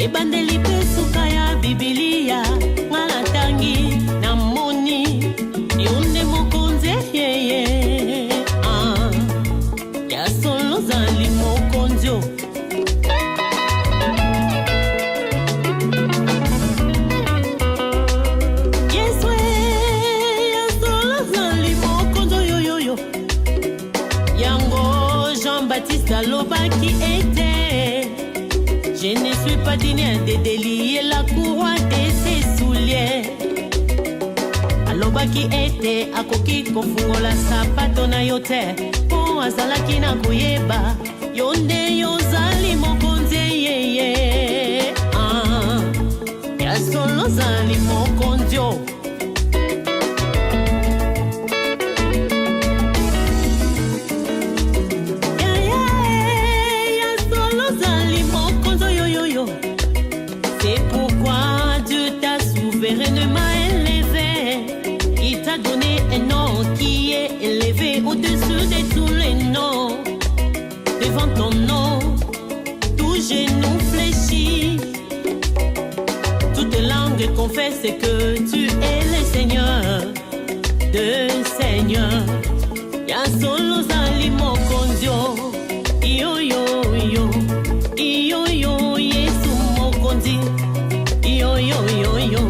ebandeli pe suka ya Biblia ngala tangi na moni yonde mokonzi yeye ya solo zali mokonzio Alobaki était, je ne suis pas digne de délier la courroie de ses souliers. Alobaki était, akoki kofungola sapato na yote, po azalaki na koyeba, yonde yozali mokonzi yeye. Ya solo zali mokonzio. C'est pourquoi Dieu t'a souverainement élevé. Il t'a donné un nom qui est élevé au-dessus de tous les noms. Devant ton nom, tout genou fléchit. Toute langue confesse que tu es le Seigneur de Seigneur. Y'a solo zali mokonzio. Yo yo yo. Yo yo Yesu mokonzi. Yo yo yo yo.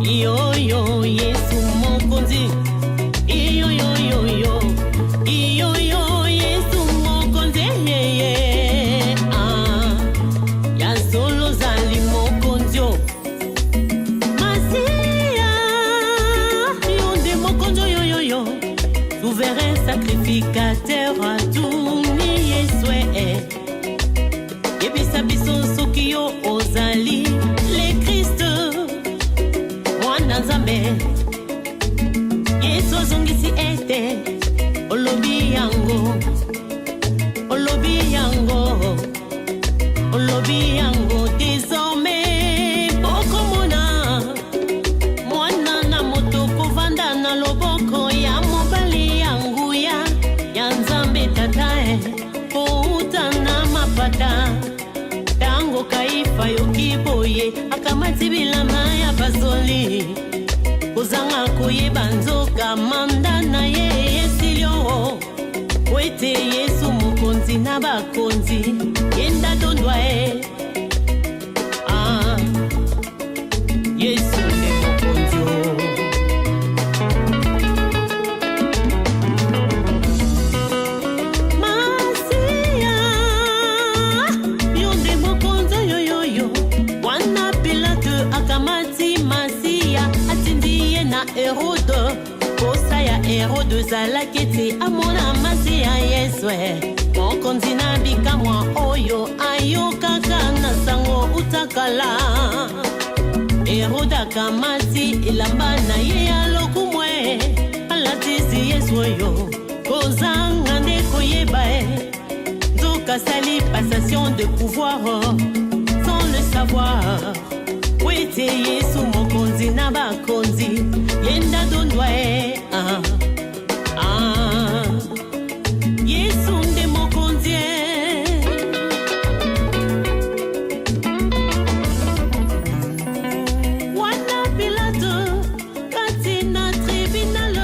Yo yo Yesu mokonzi. Yo yo yo yo. Yo yo Yesu mokonzi. Ya solo zali mokonzio. Masia. Yo de mokonzio yo yo yo. Souverain sacrificateur à tout ni Yesu Biso Sokio Ozali le Christ Mwana Nzambe Yesu zongisi ete Olobi yango Olobi yango Olobi yango Désormais Bokomona Mwana na moto kovanda na loboko ya mobali yangu ya Nzambe tatae Pouta na mapata Tango kaifa yokiboye akamati bila maya bazoli Uzanga kuyeba nzoka manda na yeye silio Wete Yesu mukonzi na bakonzi Yenda dondwa Yesu ne mukonzi Hérode, kosa ya Hérode zalakete amona masi ya Yesu mokonzi na bikamwa oyo ayokaka na sango utakala Hérode akamati ilamba na ye ya lokumwe alatisi Yesu oyo kozanga nde koyeba nzoka sali passation de pouvoir sans le savoir Wete Yesu mokonzi na bakonzi Yenda dondwa Yesu nde mokonzi Wana Pilato Kati na tribunal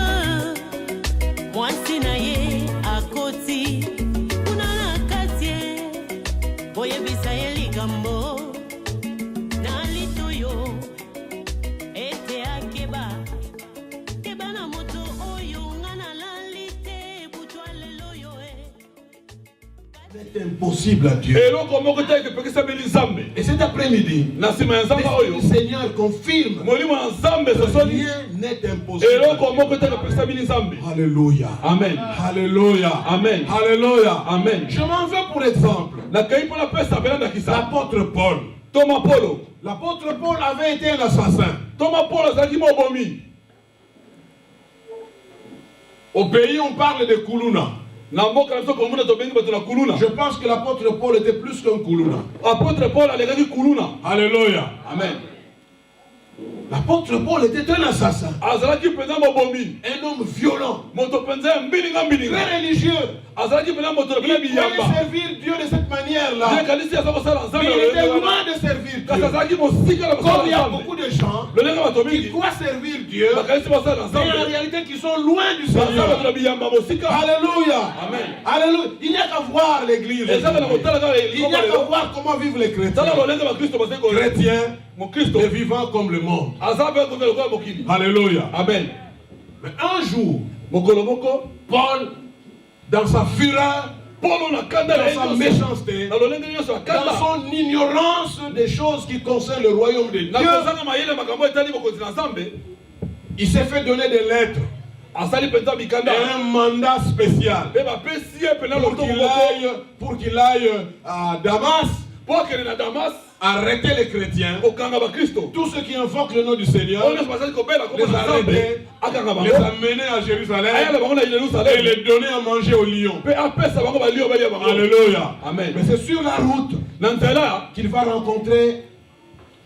Mwasi na ye akoti Kuna na katie Boye bisa ye ligambo C'est impossible à Dieu. Et cet après-midi, le Seigneur confirme que rien n'est impossible. Alléluia. Amen. Alléluia. Amen. Alléluia. Amen. Je m'en veux pour exemple. L'apôtre Paul. Thomas Polo. L'apôtre Paul avait été un assassin. Thomas Paul a dit Mobomi. Au pays, on parle de Kuluna. Je pense que l'apôtre Paul était plus qu'un Kuluna. Apôtre Paul a les Kuluna. Alléluia. Amen. L'apôtre Paul était un assassin, azalaki penza mobomi un homme violent, moto penza ya mbilinga mbilinga très religieux. azalaki penza moto na Il penza pouvait biyamba servir Dieu de cette manière-là. yekalisi aza kosala Mais nzambe il était lolenge loin wana de servir kasi Dieu. azalaki mosika na Comme il y a kosala beaucoup nzambe de gens lolenge bato qui mingi croient servir Dieu, bakalisi basala mais en nzambe réalité qui sont loin du baza bato na Seigneur. biyamba mosika Alléluia. amen Alléluia. Il n'y a qu'à voir l'église. ezaka na kotala kaka Il n'y a qu'à voir comment vivent les chrétiens. tala lolenge bakristo bazali koyeba Chrétiens, mokristo les vivants comme le monde. aza mpe koza lokola mokili Alléluia. amen Mais un jour, mokolo moko Paul, dans sa fureur, polo na kanda na ye dans sa nyonso méchanceté, na lolenge nyonso dans akanda son ignorance des choses qui concernent le royaume de na Dieu, kozanga mayele makambo etali bokonzi na nzambe il s'est fait donner des lettres asali mpenza et mikanda un mandat spécial mpe bapesi ye mpena pour loto qu'il aille à Damas mpo akende na damas arrêter les chrétiens, kokanga bakristo tous ceux qui invoquent le nom du Seigneur, oyo nyonso bazali kobela les komona nzambe arrêter, akanga les bango amener à Jérusalem ayala bango na et yerusalem les donner à manger aux lions. mpe apesa bango balio balia bango Alléluia. amen Mais c'est sur la route na nzela qu'il va rencontrer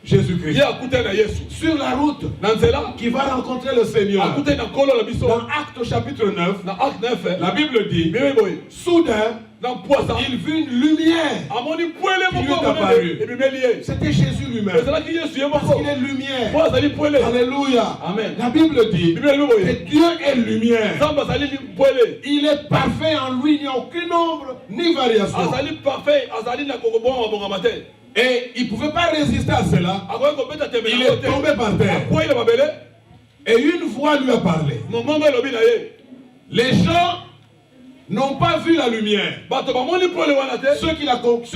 Jésus-Christ. ye akutani na yesu Sur la route na nzela qu'il va rencontrer le Seigneur. akutani na nkolo na biso Dans Actes chapitre 9, na acte 9 la Bible dit, bibi boye soudain, na mpwasa il vit une lumière. amoni pwele Qui lui moko est apparu. ebimeli ye C'était Jésus lui-même. ezalaki yesu ye Parce moko qu'il est lumière. mpo azali pwele Alléluia. Amen. La Bible dit bibi elobi boye que Dieu est lumière. nzambe azali pwele Il est parfait en lui, il n'y a aucun ombre ni variation. azali parfait azali na kokobongama te Et il ne pouvait pas résister à cela. akoki kobeta tembe Il yango est te tombé par terre. akweyela mabele Et une voix lui a parlé. momongo elobi na ye Les gens n'ont pas vu la lumière. bato bamoni pwele wana te Ceux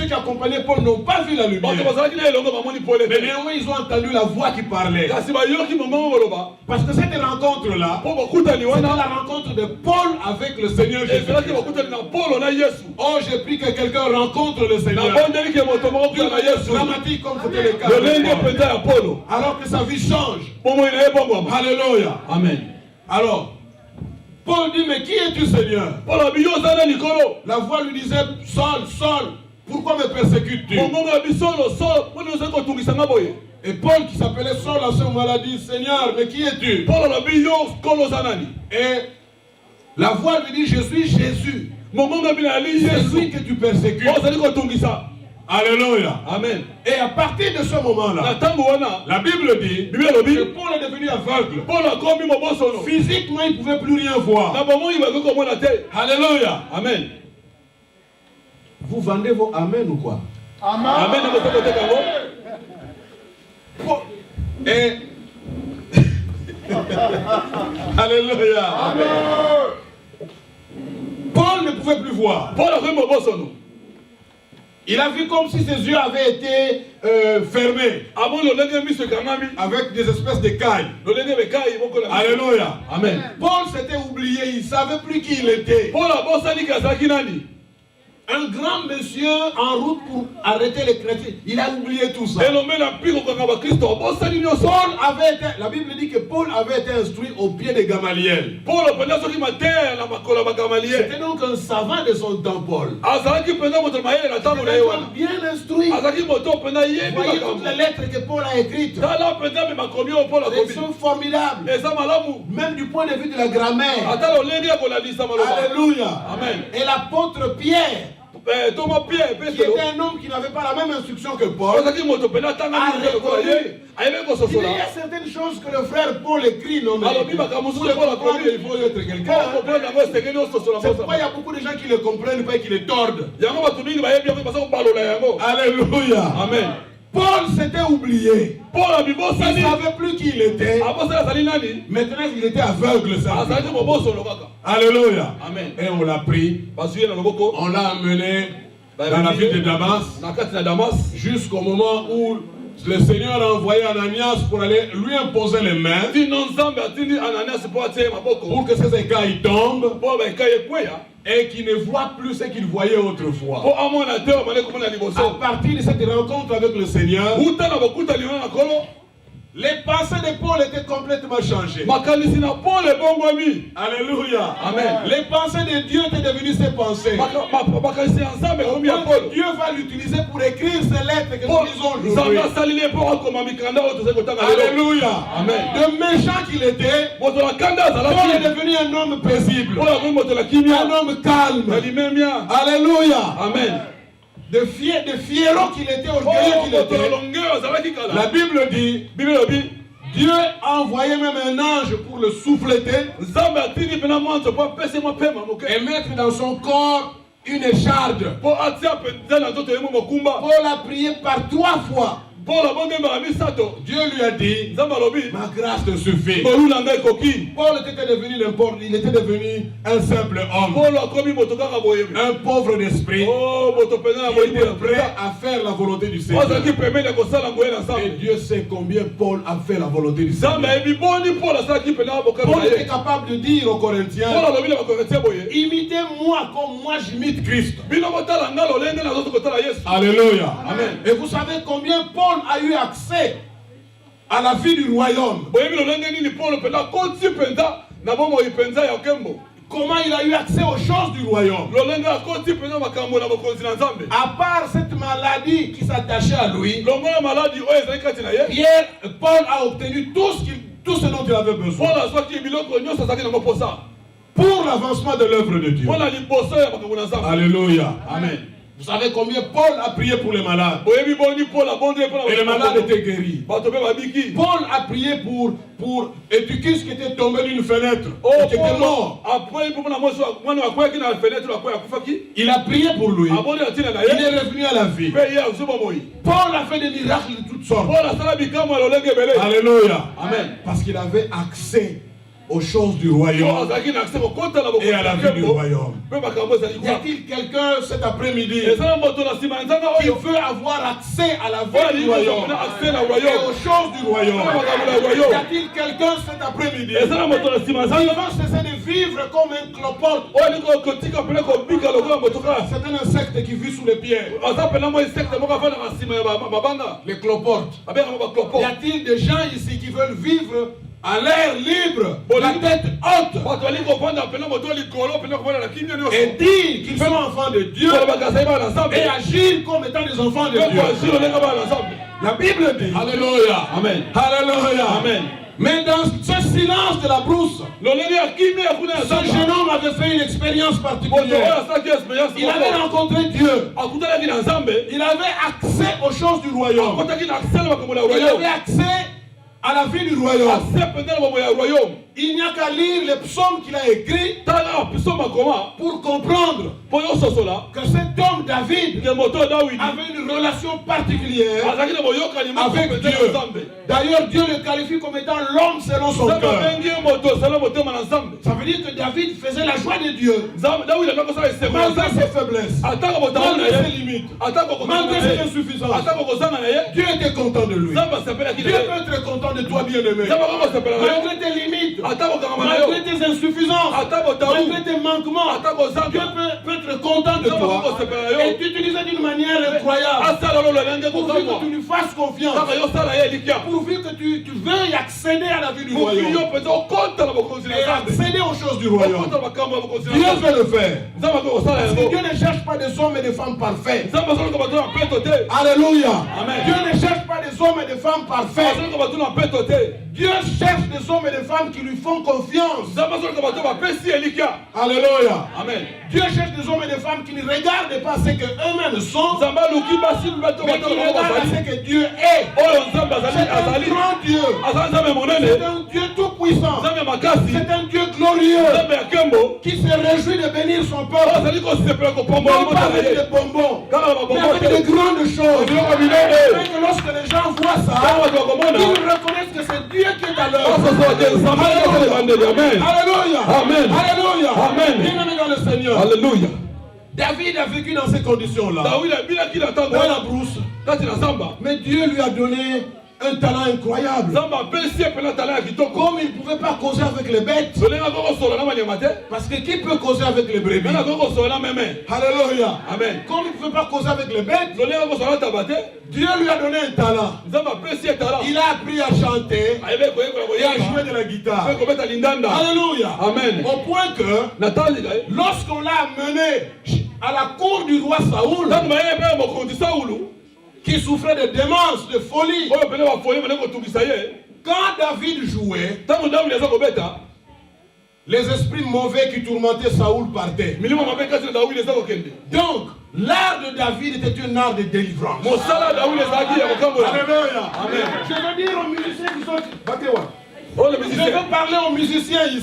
qui accompagnaient Paul n'ont pas vu la bato lumière. bazalaki na elongo bamoni pwele Mais te néanmoins, ils ont entendu la voix qui parlait. kasi bayoki momongo koloba Parce que cette rencontre-là, mpo bakutani c'était wana la rencontre de Paul avec le Seigneur ezalaki Jésus. bakutani na polo na yesu Oh, j'ai pris que quelqu'un rencontre le Seigneur. nabondeli ke moto moko kuya na yesu Dramatique comme c'était le cas. avec lolenge Paul. mpenza ya polo Alors que sa vie change. bomoi na ye bongwama Alléluia. amen Alors, Paul dit, mais qui es-tu, Seigneur? polo abi yo oza na likolo La voix lui disait, Saul, Saul, pourquoi me persécutes-tu? momongo abi solo solo mponi ozali kotungisanga boye Et Paul, qui s'appelait Saul à ce moment-là, dit, Seigneur, mais qui es-tu? polo alobi yo kolo oza nani Et la voix lui dit, je suis Jésus, momongo abi na ali celui yesu que tu persécutes. ozali kotungisa Alléluia. amen Et à partir de ce na moment-là, ntango wana la Bible dit bibi alobi que Paul est devenu aveugle. polo akomi mobosono Physiquement, il ne pouvait plus rien voir. na bomoi bakoki komona te Alléluia. amen Vous vendez vos amen ou quoi? amen ekoki koteka yango Et Alléluia. Paul ne pouvait plus voir. polo akomi mobosono Il a vu comme si ses yeux avaient été fermés amoni lolenge miso ekangami avec des espèces d'écailles. lolenge bekai moko na miso Alléluia. amen Paul s'était oublié, il ne savait plus qui il était. polo abosani ke azalaki nani Un grand monsieur en route pour arrêter les chrétiens. Il a oublié tout ça. elombe na mpi kokanga bakristo abosani nyonso Paul avait été, la Bible dit que Paul avait été instruit au pied de Gamaliel. polo mpenza soki mateya na makolo ya bakamalie C'était donc un savant de son temps, Paul. azalaki mpenza moto mayele na ntango na ye Un wana homme bien instruit. azalaki moto mpenza yebi Voyez toutes makambo les lettres que Paul a écrites. tala mpenza me makomi oyo polo Elles akomi sont formidables. eza malamu Même du point de vue de la grammaire. ata lolenge ya kolalisa maloba Alléluia. amen Et l'apôtre Pierre, toma pierre qui petelo était un homme qui n'avait pas la même instruction que Paul, ozalaki moto mpenza atangaki lokola ye ayebi il y kososola a certaines choses que le frère Paul écrit, non mais alobi makambo pour mosusu les polo comprendre, akomi il faut être quelqu'un. po comprendre yango esengeli ososola C'est pourquoi il y mosama a beaucoup de gens qui ne comprennent pas et qui les tordent. yango bato mingi bayebi yango baza kobalola yango Alléluia. amen Paul s'était oublié. polo Il ne abibosani savait plus qui il était. abosani azali nani Maintenant, il était aveugle. Ça. azalaki mobosolo kaka Alléluia. amen Et on l'a pris. bazwi ye na loboko On l'a amené dans la ville de Damas na kati na damas jusqu'au moment où le Seigneur a envoyé Ananias pour aller lui imposer les mains tino nzambe atindi ananias mpo atia ye maboko pour que ces écailles tombent mpo baekai ekweya et qu'il ne voit plus ce qu'il voyait autrefois. mpo amona te bamale komona À liboso partir de cette rencontre avec le Seigneur, uta na bokutani wana na kolo Les pensées de Paul étaient complètement changées. makanisi na Paul ebongwami. Alléluia. Amen. Les pensées de Dieu étaient devenues ses pensées. makanisi ya nzambe ekomi ya Paul. Dieu va l'utiliser pour écrire ces lettres que nous lisons aujourd'hui. nzambe asalili ye mpo akoma mikanda oyo tozali kotanga lelo. Alléluia. Amen. De méchant qu'il était, moto na kanda Paul est azalaki. devenu un homme paisible. Paul akomi moto na kimia. Un homme calme. na limemia. Alléluia. Amen. De fiero qu'il était, orgueilleux qu'il moto na était. longueur azalaki kala. La Bible dit, bible elobi Dieu a envoyé même un ange pour le souffleter nzambe atindi mpena mwanzo mpo apesa mwa pema moke. et mettre dans son corps une écharde. mpo atia mpenza na nzoto ye mo mokumba. Paul a prié par 3 fois. Paul abondembaka misato. Dieu lui a dit, nzambe alobi ma grâce te suffit. bolu na ngai ekoki. Paul était devenu n'importe, il était devenu un simple homme, Paul akomi moto kaka boye. un pauvre d'esprit, Oh, moto mpenza na qui boye était prêt à faire la volonté du Seigneur. ozalaki pembeni ya kosala ngoye na Et nzambe. Dieu sait combien Paul a fait la volonté du nzambe Seigneur. ayebi boni Paul asalaki mpena bokaba Paul na était ye. capable de dire aux Corinthiens, Paul alobi na bakorintie boye imitez-moi comme moi j'imite Christ. bino botala nga lolenge nazoto kotala yesu. Alléluia. Amen. Et vous savez combien Paul a eu accès à la vie du royaume. boyebi lolenge nini Paul mpenza akoti mpenza na bomoi mpenza ya nkembo. Comment il a eu accès aux choses du royaume. lolenge akoti mpenza makambo na bokonzi na nzambe. À part cette maladie qui s'attachait à lui, longola maladi oyo ezali kati na ye. Paul a obtenu tout ce dont il avait besoin Paul azwaki biloko nyonso azalaki nango mposa pour l'avancement de l'œuvre de Dieu. mpo na liboso ya makambo na nzambe. Alléluia. Amen. Vous savez combien Paul a prié pour les malades. boyebi boni Paul abondi mpona Et les malades étaient guéris. bato mpe babiki. Paul a prié pour Eutychus qui était tombé d'une fenêtre, qui était mort. apoi mpo na mwasi mwana akweyaki na fenetre akwei akufaki. Il a prié pour lui. abondi na ntina na Il ye est revenu à la vie. mpe ye azuba moi. Paul a fait des miracles de toutes sortes. Paul asala bikamwa ya lolenge ebele. Alléluia. Amen. Parce qu'il avait accès aux choses du royaume azalaki na akse kokota na et à la vie du royaume. mpe makambo ezali Y a-t-il quelqu'un cet après-midi ezala moto na nsima ya nzanga qui oyo veut avoir accès à la oyo vie du alingi royaume kozala akse na et royaume aux choses du royaume? mpe makambo na Y royaume. a-t-il quelqu'un cet après-midi ezala moto na nsima ya qui nzanga veut cesser de vivre comme un cloporte? oyo alingi kotika mpena kobika lokola motoka. C'est un insecte qui vit sous les pierres. aza mpena mwa insecte moko afandaka na nsima ya mabanga Les cloportes. abengaka Y baklopo. a-t-il des gens ici qui veulent vivre à l'air libre, la tête haute, bato balingi kofanda mpena moto likolo mpena kofanda na kimia et nyonso dire qu'ils sont enfants de Dieu kolobaka azali bana na nzambe et agir comme étant des enfants de mpe Dieu? koagir olenga bana na nzambe. La Bible dit, Alléluia, Amen. Alléluia, Amen. Mais dans ce silence de la brousse, lolenge ya kimia ya kuna ya ce jeune nzamba homme avait fait une expérience moto oyo particulière. asalaki experience Il avait rencontré Dieu. akutanaki na nzambe Il avait accès aux choses du royaume. akotaki na akse na makambo na Il avait royaume accès à la vie du royaume. akse mpenza na mambo ya royaume. Il n'y a qu'à lire les psaumes qu'il a écrits tala biso makoma pour comprendre mpo yososola que cet homme David ke moto dawidi avait une relation particulière azalaki na boyokani moko avec mpenza na Dieu. nzambe. D'ailleurs, Dieu le qualifie comme étant l'homme selon son nzambe cœur. abengi ye moto osala motema na nzambe. Ça veut dire que David faisait la joie de Dieu dawidi alaki kosala esengo na malgré nzambe ses faiblesses, atako botama na malgré ses ye limites, atako malgré ses insuffisances. atako kozanga na ye Dieu était content de lui. nzambe asepelaki na Dieu ye peut être content de toi, bien-aimé. nzambe ako kosepela na yo Malgré tes limites, atako kangama na yo malgré tes insuffisances, atako tabu malgré tes manquements, atako Dieu ozanga peut être content de nzambe ako toi kosepela na et yo t'utiliser d'une manière incroyable. asala lolo lenge Pourvu kokamwa que tu lui fasses confiance, kaka yosala ye elikya pourvu que tu veuilles accéder à la vie du moki yo royaume mpenza okota na bokonzi na et nzambe accéder aux choses du royaume. okota na makambo ya bokonzi na Dieu nzambe veut le faire. nzambe ako kosala Parce que yango Dieu ne cherche pas des hommes et des femmes parfaits. nzambe azoluka bato na mpeto te Alléluia. Amen. Dieu ne cherche pas des hommes et des femmes parfaits. azoluka bato na mpeto te Dieu cherche des hommes et des femmes qui lui font confiance. nzambe azoluka bato bapesi elikya. Alléluia. Amen. Dieu cherche des hommes et des femmes qui ne regardent pas ce qu'eux-mêmes sont, nzambe aluki basi bato mais qui bato regardent à bazali ce que Dieu est. oyo nzambe C'est un azali grand Dieu. azali nzambe C'est monene un Dieu tout puissant. nzambe makasi C'est un Dieu glorieux nzambe ya nkembo qui se réjouit de bénir son peuple. azali kosepela kopambola Non pas libota na avec ye des bonbons, kaka na mais babombo avec de te grandes choses. biloko minene Afin que lorsque les gens voient ça, kaka bato bakomona ils reconnaissent que c'est Dieu qui est à l'œuvre. basosola te nzambe akosala ebandeli amen Alléluia. Amen. Alléluia. Amen. Bien-aimé dans le Seigneur. alleluya David a vécu dans ces conditions-là. dawidi abinaki na ntango Dans la wana brousse. kati na zamba Mais Dieu lui a donné un talent incroyable. Comme il ne pouvait pas causer avec les bêtes. Parce que qui peut causer avec les brebis? Alléluia. Amen. Comme il ne pouvait pas causer avec les bêtes, Dieu lui a donné un talent. Il a appris à chanter et à jouer de la guitare. Alléluia. Amen. Au point que lorsqu'on l'a amené à la cour du roi Saoul, qui souffrait de démence, de folie, quand David jouait, les esprits mauvais qui tourmentaient Saoul partaient. Donc, l'art de David était un art de délivrance. Alléluia. Amen. Je veux dire aux musiciens qui sont... Je Je veux parler aux musiciens ici.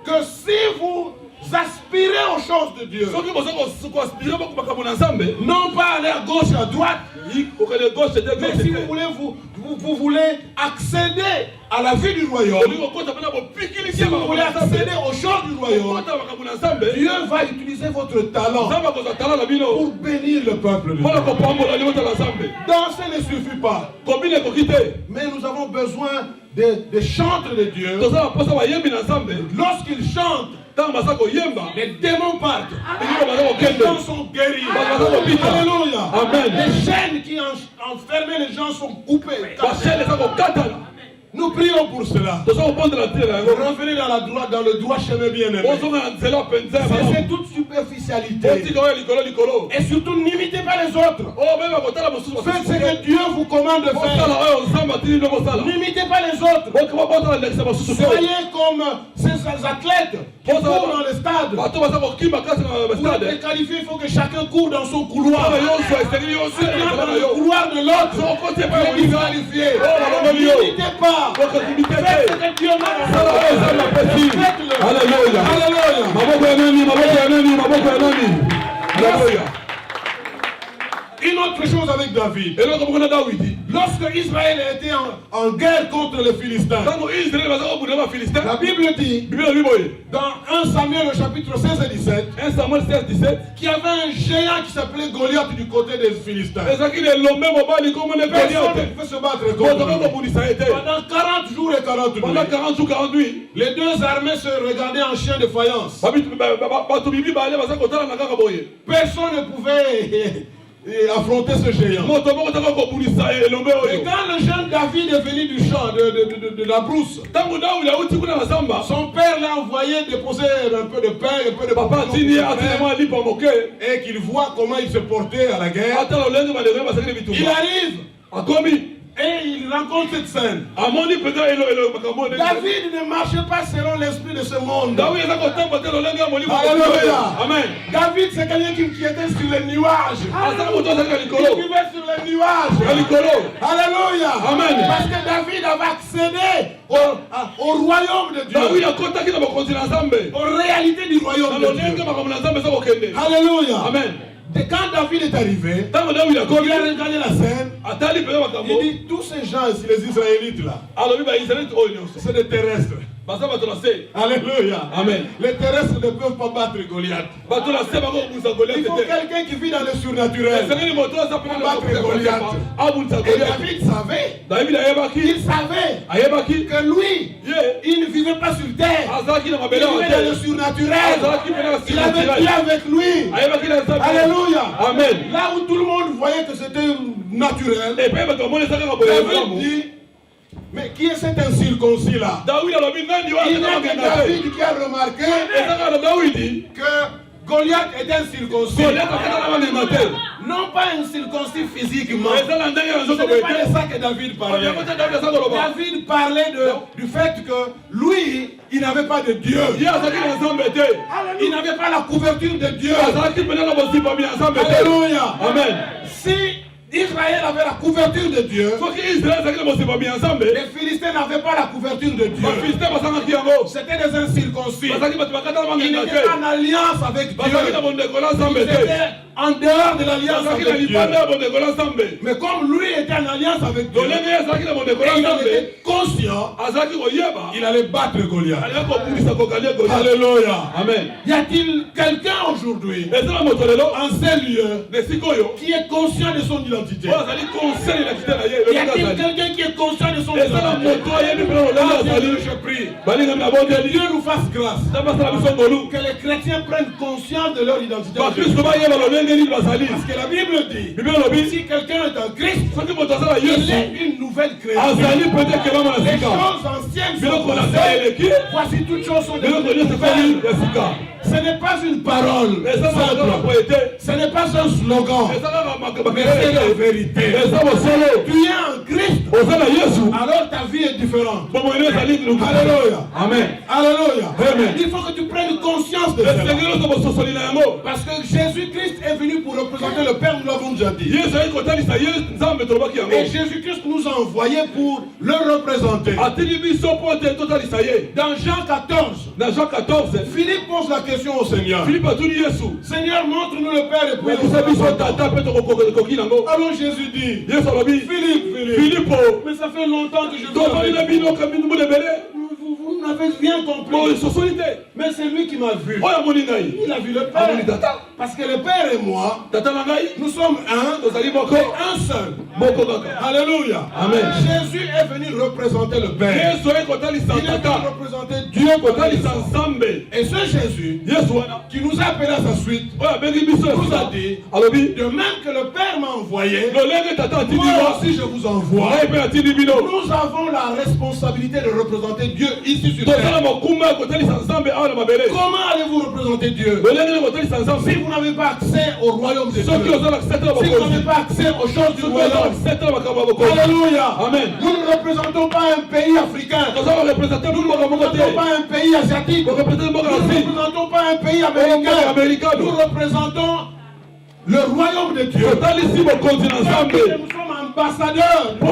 Que si vous aspirez aux choses de Dieu, non pas aller à gauche, à droite, mais si vous voulez accéder à la vie du royaume, si vous voulez accéder aux choses du royaume, Dieu va utiliser votre talent pour bénir le peuple de Dieu. Danser ne suffit pas. Mais nous avons besoin des chantres de Dieu. Lorsqu'ils chantent, les démons partent. Les gens sont guéris. Alléluia. Amen. Les chaînes qui enfermaient les gens sont coupées. Nous prions pour cela. Revenez dans le droit chemin bien-aimé. C'est toute superficialité. Et surtout, n'imitez pas les autres. Faites ce que Dieu vous commande de faire. N'imitez pas les autres. Soyez comme ces athlètes qui courent dans le stade. Pour être qualifié, il faut que chacun court dans son couloir. Si tu es dans le couloir de l'autre, tu es disqualifié. N'imitez pas. Faites ce que Dieu m'a dit. Faites-le. Alléluia. Alléluia. Une autre chose avec David. Lorsque Israël était en guerre contre les Philistins, la Bible dit dans 1 Samuel au chapitre 16 et 17, qu'il y avait un géant qui s'appelait Goliath du côté des Philistins. Personne ne pouvait se battre contre lui. Pendant 40 jours et 40 nuits, les deux armées se regardaient en chien de faïence. Personne ne pouvait affronter ce géant. Et quand le jeune David est venu du champ, de la brousse, son père l'a envoyé déposer un peu de pain, un peu de papa, et qu'il voit comment il se portait à la guerre. Il arrive et il rencontre cette scène. David ne marchait pas selon l'esprit de ce monde. Alléluia. Amen. David, c'est quelqu'un qui était sur les nuages. Il vivait sur les nuages. Alléluia. Amen. Parce que David avait accédé au royaume de Dieu. Aux réalités du royaume de Dieu. Alléluia. Amen. Et quand David est arrivé, il a regardé la scène. Il dit, tous ces gens ici, les Israélites là, c'est des terrestres. Alléluia. Amen. Les terrestres ne peuvent pas battre Goliath. Il faut quelqu'un qui vit dans le surnaturel pour battre Goliath. Et David savait. Il savait que lui, il ne vivait pas sur terre. Il vivait dans le surnaturel. Il avait Dieu avec lui. Alléluia. Amen. Là où tout le monde voyait que c'était naturel, David dit, mais qui est cet incirconcis là? Il n'y a que David qui a remarqué que Goliath était incirconcis. Non pas incirconcis physiquement. Ce n'est pas de ça que David parlait. David parlait du fait que lui, il n'avait pas de Dieu. Il n'avait pas la couverture de Dieu. Alléluia. Amen. Si Israël avait la couverture de Dieu, les Philistins n'avaient pas la couverture de Dieu. C'était des incirconcis. Ils n'étaient pas en alliance avec Dieu. Ils étaient en dehors de l'alliance avec Dieu. Mais comme lui était en alliance avec Dieu, et il en était conscient, il allait battre Goliath. Alléluia. Amen. Y a-t-il quelqu'un aujourd'hui en ces lieux qui est conscient de son identité? Y a-t-il quelqu'un qui est conscient de son identité? Je prie que Dieu nous fasse grâce, que les chrétiens prennent conscience de leur identité. Parce que la Bible dit, si quelqu'un est en Christ, il est une nouvelle création. Les choses anciennes sont passées, voici toutes choses sont devenues nouvelles. Ce n'est pas une parole, ce n'est pas un slogan, mais c'est la vérité. Tu es en Christ, alors ta vie est différente. Alléluia. Amen. Alléluia. Amen. Il faut que tu prennes conscience de cela. Parce que Jésus-Christ est venu pour représenter le Père, nous l'avons déjà dit. Et Jésus-Christ nous a envoyés pour le représenter. Dans Jean 14, Philippe pose la question au Seigneur. Seigneur, montre-nous le Père et puis alors Jésus dit, Philippe, mais ça fait longtemps que je vous vous n'avez rien compris. Mais c'est lui qui m'a vu. Il a vu le Père. Parce que le Père et moi, nous sommes un seul. Alléluia. Amen. Jésus est venu représenter le Père. Il est venu représenter Dieu. Et ce Jésus qui nous a appelés à sa suite nous a dit, de même que le Père m'a envoyé, moi aussi je vous envoie. Nous avons la responsabilité de représenter Dieu ici sur terre. Comment allez-vous représenter Dieu si vous n'avez pas accès au royaume de Dieu, si vous n'avez pas accès aux choses du royaume? Alléluia. Amen. Nous ne représentons pas un pays africain. Nous ne représentons pas un pays asiatique. Nous ne représentons pas un pays américain. Nous représentons le royaume de Dieu. Nous sommes ambassadeurs. Nous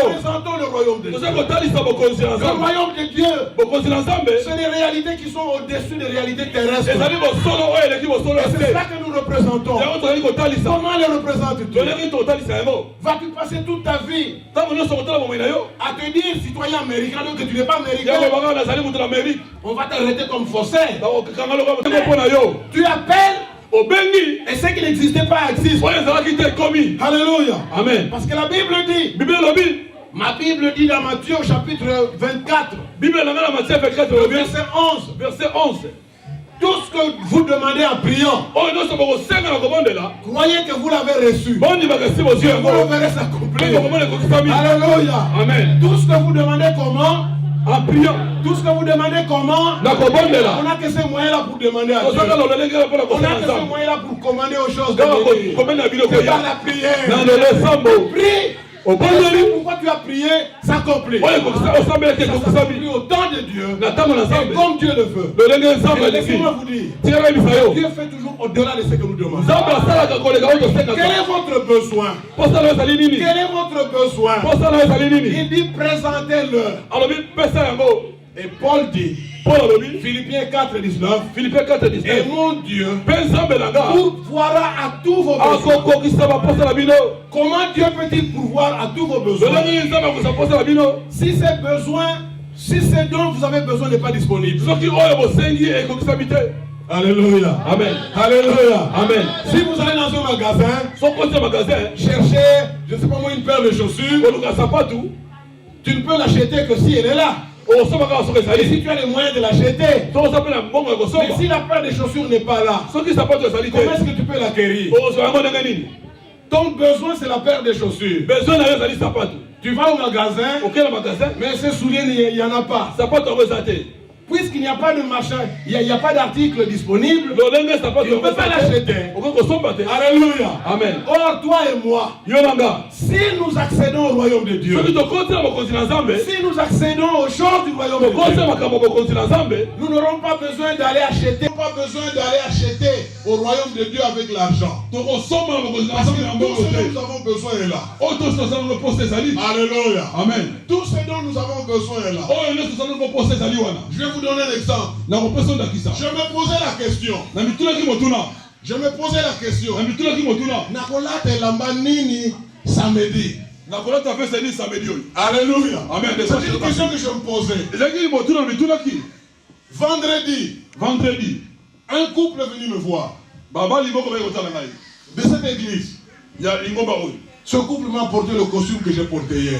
représentons le royaume de Dieu. Le royaume de Dieu, c'est des réalités qui sont au-dessus des réalités terrestres. Et c'est ça que nous représentons. Comment les représentes-tu? Vas-tu passer toute ta vie à te dire citoyen américain alors que tu n'es pas américain? On va t'arrêter comme faussaire. Tu appelles et ce qui n'existait pas existe. Alléluia. Amen. Parce que la Bible dit, ma Bible dit dans Matthieu au chapitre 24, verset 11, tout ce que vous demandez en priant, croyez que vous l'avez reçu. Vous le verrez s'accomplir. Alléluia. Amen. Tout ce que vous demandez comment? En priant. Tout ce que vous demandez comment? On n'a que ces moyens-là pour demander à Dieu. On n'a que ces moyens-là pour commander aux choses de Dieu. C'est par la prière. Prie. Pourquoi tu as prié, s'accomplit. Ça s'accomplit au temps de Dieu, et comme Dieu le veut. Laissez-moi vous dire, Dieu fait toujours au-delà de ce que nous demandons. Quel est votre besoin? Quel est votre besoin? Il dit présentez-le. Et Paul dit, Philippiens 4:19, et mon Dieu pourvoira à tous vos besoins. Comment Dieu peut-il pourvoir à tous vos besoins? Si ces besoins, si ce dont vous avez besoin n'est pas disponible. Alléluia. Amen. Alléluia. Amen. Si vous allez dans un magasin, chercher, je ne sais pas moi, une paire de chaussures, tu ne peux l'acheter que si elle est là. Et si tu as les moyens de l'acheter, mais si la paire de chaussures n'est pas là, comment est-ce que tu peux l'acquérir? Ton besoin, c'est la paire de chaussures. Tu vas au magasin, mais ces souliers, il n'y en a pas. Puisqu'il n'y a pas de machin, il n'y a pas d'article disponible, tu ne peux pas l'acheter. Alléluia. Amen. Or, toi et moi, si nous accédons au royaume de Dieu, si nous accédons aux choses du royaume de Dieu, nous n'aurons pas besoin d'aller acheter, au royaume de Dieu avec l'argent. Parce que tout ce dont nous avons besoin est là. Alléluia. Amen. Tout ce dont nous avons besoin est là. Je vais vous donner un exemple. Je me posais la question. Je me posais la question. Na mituna ki motuna. Nakolata elamba nini samedi? Nakolata fait samedi samedi. Alléluia. Amen. C'est une question que je me posais. Ezaki motuna na mituna ki. Vendredi, un couple est venu me voir. Baba limoko ba yotala ngai. De cette église. Ya lingomba oyo. Ce couple m'a porté le costume que j'ai porté hier.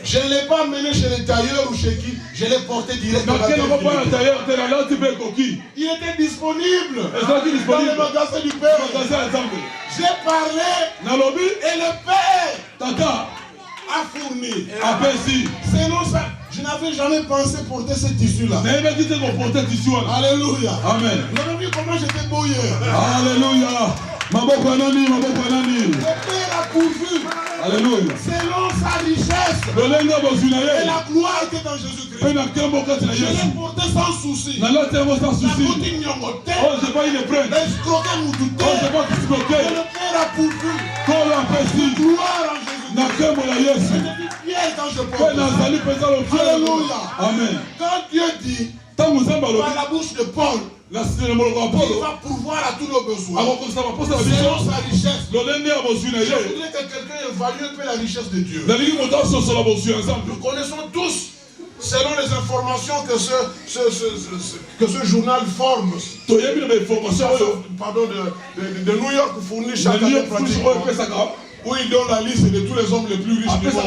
Je ne l'ai pas mené chez les tailleurs ou chez qui. Je l'ai porté directement. Il était disponible dans le magasin du Père. J'ai parlé et le Père a fourni. Sinon ça, je n'avais jamais pensé porter ce tissu-là. Alléluia. Amen. Vous avez vu comment j'étais beau hier. Alléluia. Le Père a pourvu. Alléluia. Selon sa richesse. Et la gloire était dans Jésus-Christ. Je l'ai porté sans souci. Oh, j'ai pas eu de prêt. Et le Père a pourvu. Gloire en Jésus-Christ. Pierre quand je porte. Alléluia. Amen. Quand Dieu dit par la bouche de Paul, il va pourvoir à tous nos besoins. Selon sa richesse. Je voudrais que quelqu'un évalue un peu la richesse de Dieu. Nous connaissons tous, selon les informations que ce journal forme, pardon, de New York fournit chaque année pratiquement, où il donne la liste de tous les hommes les plus riches du monde.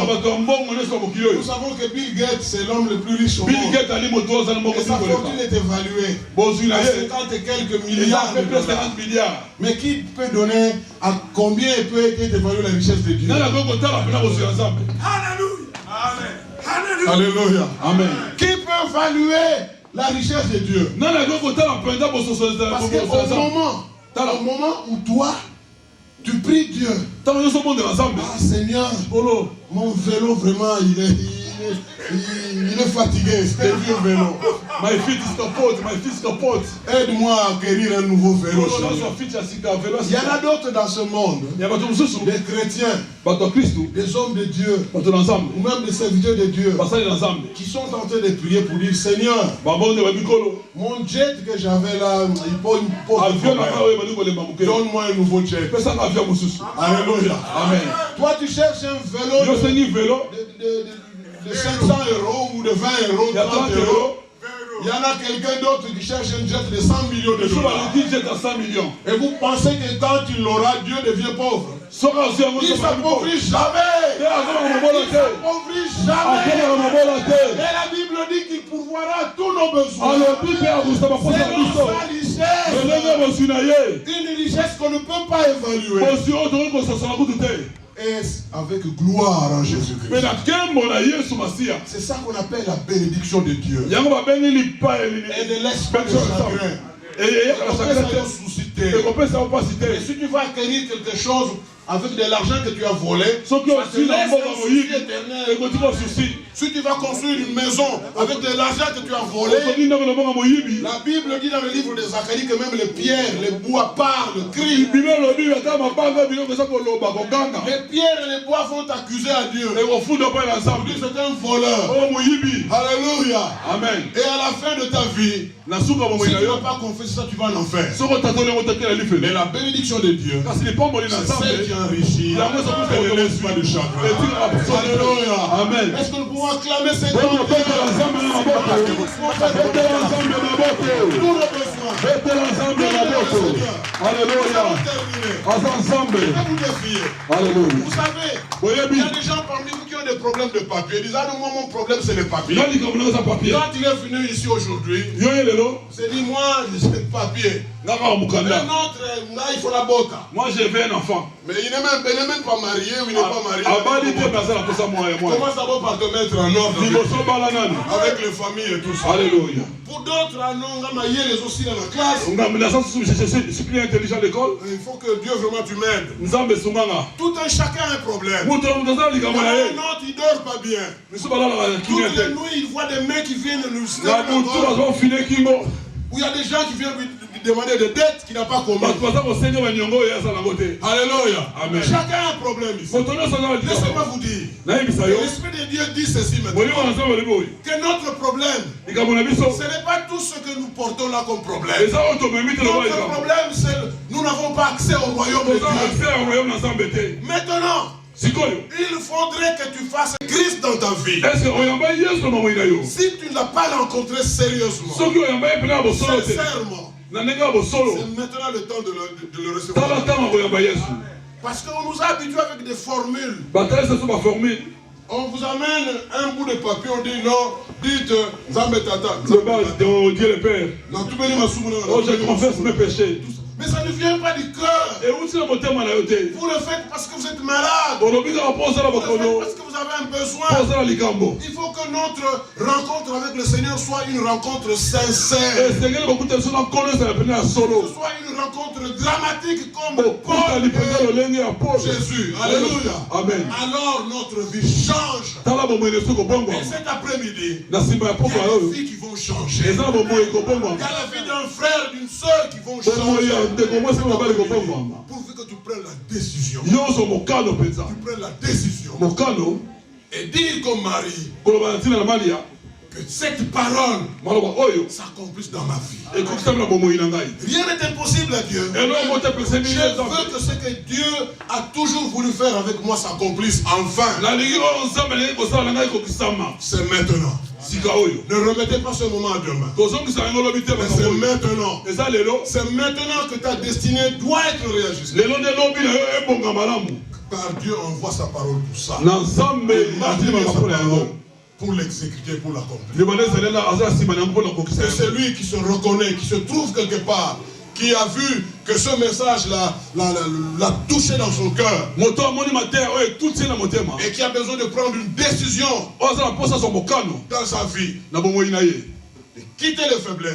Nous savons que Bill Gates c'est l'homme le plus riche au monde. Et sa fortune est évaluée à 50 et quelques milliards de dollars. Mais qui peut donner à combien peut être évaluée la richesse de Dieu? Alléluia. Amen. Qui peut évaluer la richesse de Dieu? Parce qu'au moment où toi tu pries Dieu. Ah Seigneur, mon vélo vraiment il est fatigué, c'est un vieux vélo. My feet is kapot. Aide-moi à acquérir un nouveau vélo. Il y en a d'autres dans ce monde. Des chrétiens, des hommes de Dieu, ou même des serviteurs de Dieu, qui sont en train de prier pour dire Seigneur, mon jet que j'avais là, il pose donne-moi un nouveau jet. Alléluia. Amen. Toi tu cherches un vélo de 500 € ou de 20 €, 30 €. Il y en a quelqu'un d'autre qui cherche un jet de 100 millions de dollars. Et vous pensez que quand il l'aura, Dieu devient pauvre? Il ne s'appauvrit jamais. Et la Bible dit qu'il pourvoira tous nos besoins. Selon sa richesse. Une richesse qu'on ne peut pas évaluer. Et avec gloire en Jésus-Christ. C'est ça qu'on appelle la bénédiction de Dieu. Et ne laisse pas de chagrin. Et si tu vas acquérir quelque chose avec de l'argent que tu as volé, si tu vas construire une maison avec de l'argent que tu as volé, la Bible dit dans le livre de Zacharie que même les pierres, les bois parlent, crient. Les pierres et les bois vont t'accuser à Dieu. C'est un voleur. Alléluia. Amen. Et à la fin de ta vie, si tu ne vas pas confesser ça, tu vas en enfer. Mais la bénédiction de Dieu, c'est celle qui enrichit. Et ne laisse pas de chagrin. Alléluia. Amen. Est-ce que nous pouvons acclamer cette Dieu? Tous nos besoins. Alléluia. Vous savez, il y a des gens parmi vous qui ont des problèmes de papier. Ils disent, ah non, moi mon problème c'est le papier. Quand il est venu ici aujourd'hui, il s'est dit, moi j'ai le papier. Un autre, là il faut la bota. Moi j'ai 20 enfants. Mais il n'est même pas marié ou il n'est pas marié. Commence d'abord par te mettre en ordre avec les familles et tout ça. Alléluia. Pour d'autres, les aussi dans la classe. Il faut que Dieu vraiment tu m'aides. Tout un chacun a un problème. Un autre il dort pas bien. Toutes les nuits il voit des mecs qui viennent nous où il y a des gens qui viennent lui demander des dettes qu'il n'a pas commis. Alléluia. Amen. Chacun a un problème ici. Laissez-moi vous dire. L'Esprit de Dieu dit ceci maintenant. Que notre problème, ce n'est pas tout ce que nous portons là comme problème. Notre problème, c'est que nous n'avons pas accès au royaume de Dieu. Maintenant, il faudrait que tu fasses Christ dans ta vie. Si tu ne l'as pas rencontré sérieusement, sincèrement, c'est maintenant le temps de le recevoir. Parce qu'on nous a habitués avec des formules. On vous amène un bout de papier, on dit non, dites Zambetata. Dieu le Père. Oh, je confesse mes péchés. Mais ça ne vient pas du cœur. Vous le faites parce que vous êtes malade. Vous le faites parce que vous avez un besoin. Il faut que notre rencontre avec le Seigneur soit une rencontre sincère. Que ce soit une rencontre dramatique comme Paul et Jésus. Alléluia. Amen. Alors notre vie change. Et cet après-midi, il y a des vies qui vont changer. Il y a la vie d'un frère, d'une soeur qui vont changer. Pourvu que tu prennes la décision. Tu prennes la décision. Et dire comme Marie que cette parole s'accomplisse dans ma vie. Rien n'est impossible à Dieu. Je veux que ce que Dieu a toujours voulu faire avec moi s'accomplisse enfin. C'est maintenant. Ne remettez pas ce moment à demain. C'est maintenant. C'est maintenant que ta destinée doit être réajustée. Car Dieu envoie sa parole pour ça. Pour l'exécuter, pour l'accomplir. C'est celui qui se reconnaît, qui se trouve quelque part, qui a vu que ce message-là l'a touché dans son cœur. Et qui a besoin de prendre une décision dans sa vie. De quitter les faiblesses.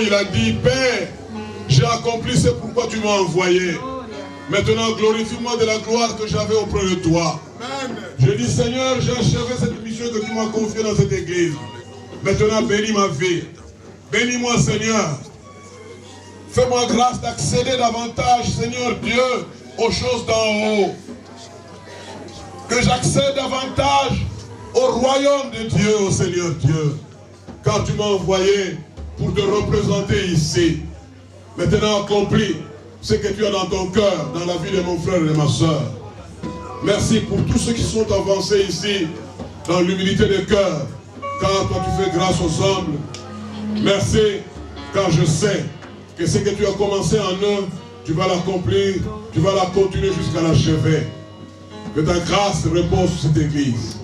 Il a dit, Père, j'ai accompli ce pourquoi tu m'as envoyé. Maintenant, glorifie-moi de la gloire que j'avais auprès de toi. Je dis, Seigneur, j'ai achevé cette mission que tu m'as confiée dans cette église. Maintenant, bénis ma vie. Bénis-moi, Seigneur. Fais-moi grâce d'accéder davantage, Seigneur Dieu, aux choses d'en haut. Que j'accède davantage au royaume de Dieu, au Seigneur Dieu. Car tu m'as envoyé pour te représenter ici. Maintenant, accomplis ce que tu as dans ton cœur, dans la vie de mon frère et de ma soeur. Merci pour tous ceux qui sont avancés ici, dans l'humilité de cœur, car toi tu fais grâce aux hommes. Merci, car je sais que ce que tu as commencé en eux, tu vas l'accomplir, tu vas la continuer jusqu'à l'achever. Que ta grâce repose sur cette église.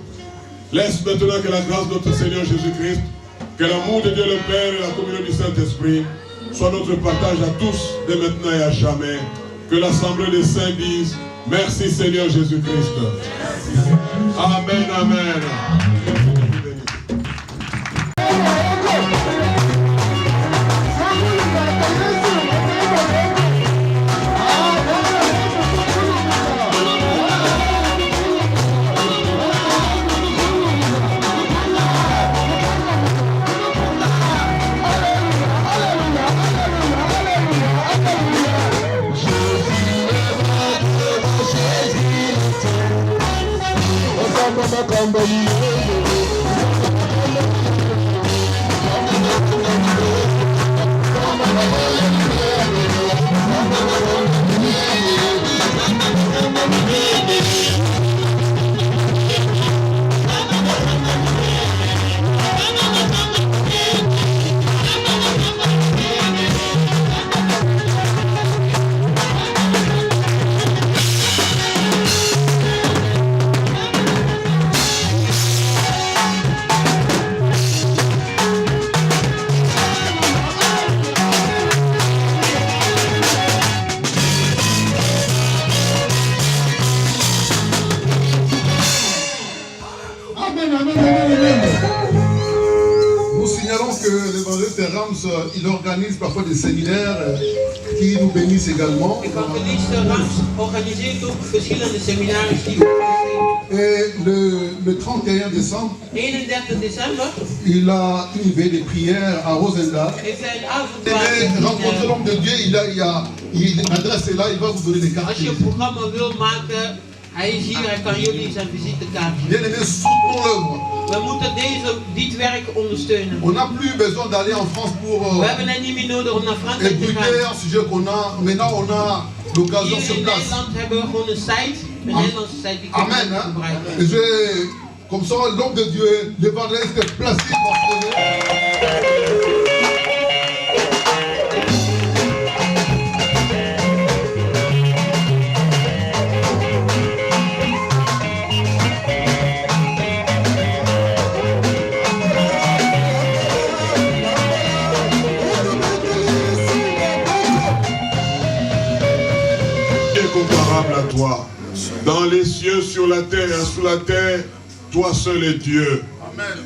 Laisse maintenant que la grâce de notre Seigneur Jésus-Christ, que l'amour de Dieu le Père et la communion du Saint-Esprit soit notre partage à tous, de maintenant et à jamais. Que l'assemblée des saints dise merci Seigneur Jésus-Christ. Amen, amen. Il organise parfois des séminaires qui nous bénissent également. Et le 31 décembre, il a une veille de prière à Rosendal. Il rencontre l'homme de Dieu, l'adresse est là, il va vous donner des cartes. Hij is hier, hij kan jullie zijn visitekaartje. We moeten dit werk ondersteunen. On n'a plus besoin d'aller en France pour we hebben het niet meer nodig om naar Frankrijk te gaan. Un sujet qu'on a, maintenant on a l'occasion sur place. In Nederland hebben we gewoon een site, een Nederlandse site die kunnen we gebruiken. Comme ça, l'homme de Dieu, l'évangéliste est placé dans ce à toi, dans les cieux, sur la terre et sous la terre, toi seul es Dieu. Amen.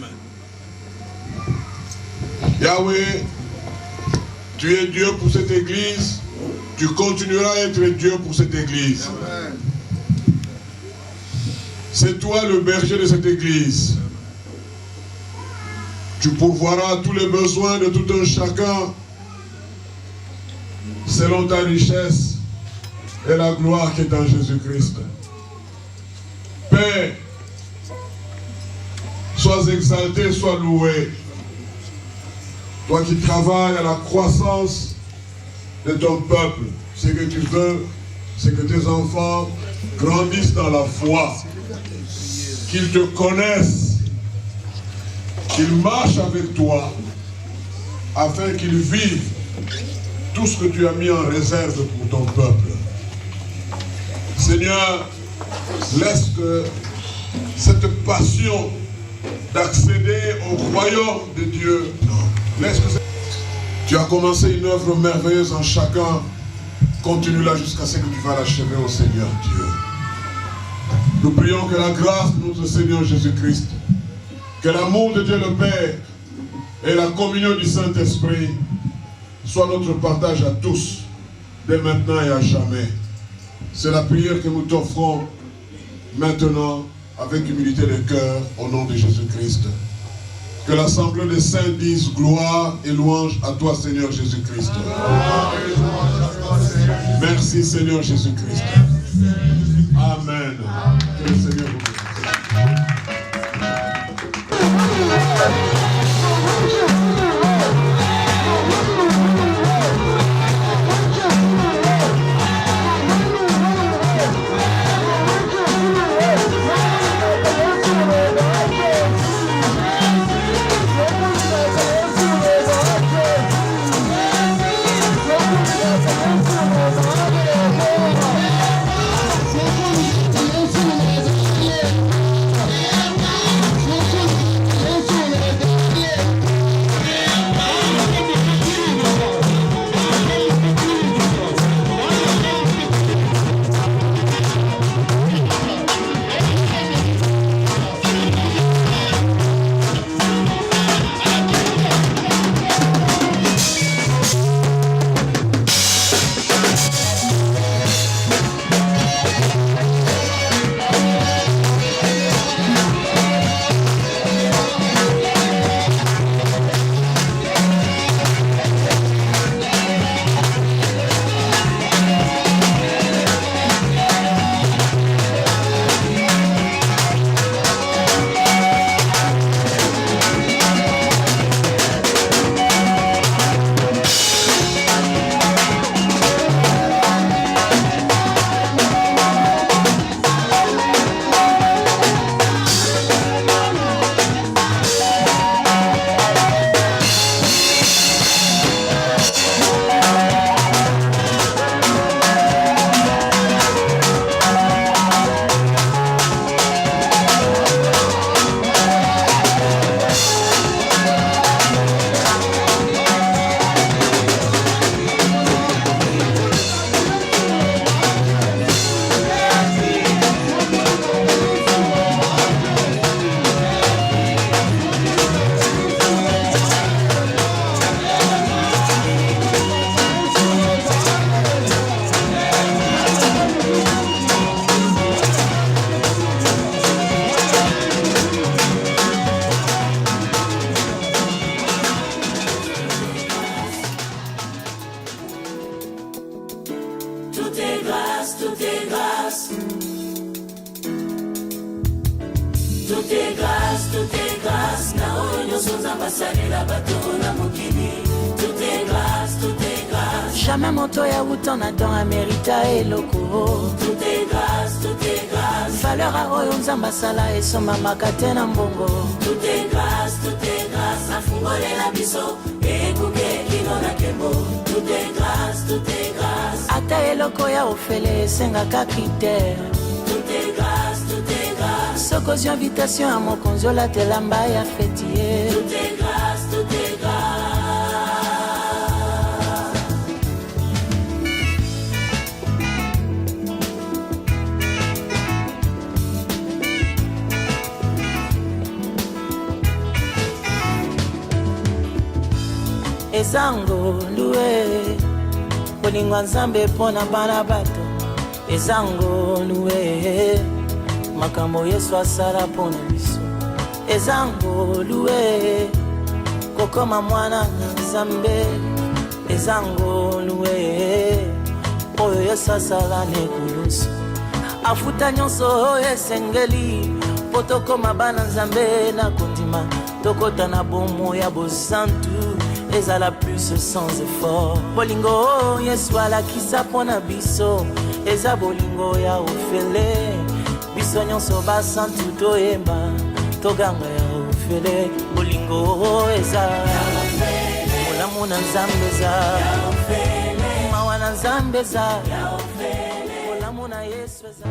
Yahweh, tu es Dieu pour cette église, tu continueras à être Dieu pour cette église. Amen. C'est toi le berger de cette église. Tu pourvoiras tous les besoins de tout un chacun selon ta richesse et la gloire qui est en Jésus-Christ. Père, sois exalté, sois loué. Toi qui travailles à la croissance de ton peuple, ce que tu veux, c'est que tes enfants grandissent dans la foi, qu'ils te connaissent, qu'ils marchent avec toi, afin qu'ils vivent tout ce que tu as mis en réserve pour ton peuple. Seigneur, laisse que cette passion d'accéder au royaume de Dieu, laisse que tu as commencé une œuvre merveilleuse en chacun, continue-la jusqu'à ce que tu vas l'achever au Seigneur Dieu. Nous prions que la grâce de notre Seigneur Jésus-Christ, que l'amour de Dieu le Père et la communion du Saint-Esprit soient notre partage à tous, dès maintenant et à jamais. C'est la prière que nous t'offrons maintenant avec humilité de cœur au nom de Jésus-Christ. Que l'assemblée des saints dise gloire et louange à toi Seigneur Jésus-Christ. Merci Seigneur Jésus-Christ. Amen. Que le Seigneur vous bénisse. Tout est grâce, tout est grâce. Tout est grâce, tout est grâce. Na onyo sonza basali la bato na mokili. Tout est grâce, tout est grâce. Jamais moto ya wuton Adam Amerita et loko. Tout est grâce, tout est grâce. Valeur a oyo nzamba sala et soma makate na mbongo. Tout est grâce, tout est grâce. Afungole la biso et kuke kino na kembo. Tout est grâce, tout est grâce. Ata eloko ya ofele senga kakite. Tout est grâce, tout est grâce. Sokozi invitation à mon konzo la telamba ya fêtier. Tout est grâce, tout est grâce. Ezango luwe Bolingwa nzambe pona bana bato. Ezango luwe makambo Yesu asala pona biso. Ezango luwe kokoma mwana na nzambe. Ezango luwe oyo Yesu asala nekulusu. Afuta nyonso esengeli potokoma bana nzambe na kondima. Tokota na bomo ya bosantu ezala plus sans effort. Bolingo Yesu alakisa pona biso. Eza bolingo ya ofele. Biso nyonso basantu toyemba. Toganga ya ofele. Bolingo eza molamu na nzambe eza mawa na nzambe eza molamu na Yesu eza.